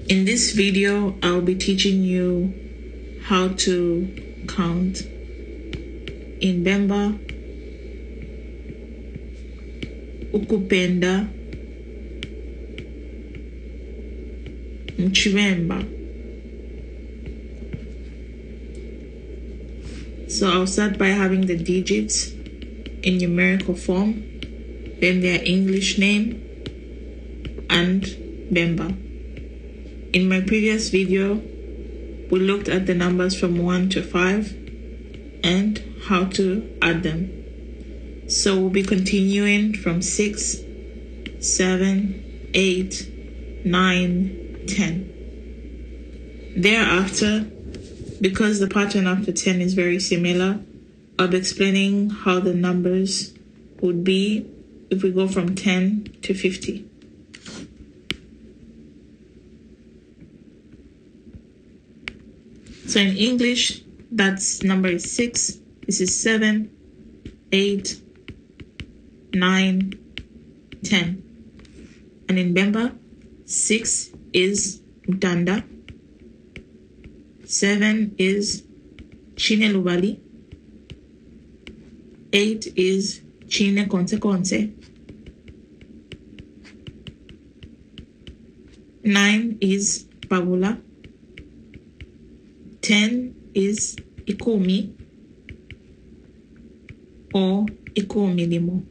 In this video, I'll be teaching you how to count in Bemba, Ukupenda, Mchivemba. So I'll start by having the digits in numerical form, then their English name, and Bemba. In my previous video, we looked at the numbers from 1 to 5 and how to add them. So we'll be continuing from 6, 7, 8, 9, 10. Thereafter, because the pattern after 10 is very similar, I'll be explaining how the numbers would be if we go from 10 to 50. So in English, that's number is 6, this is 7, 8, 9, 10. And in Bemba, 6 is mutanda, 7 is chine lubali, 8 is chine konse konse, 9 is pabula, 10 is ikumi or ikumi limo.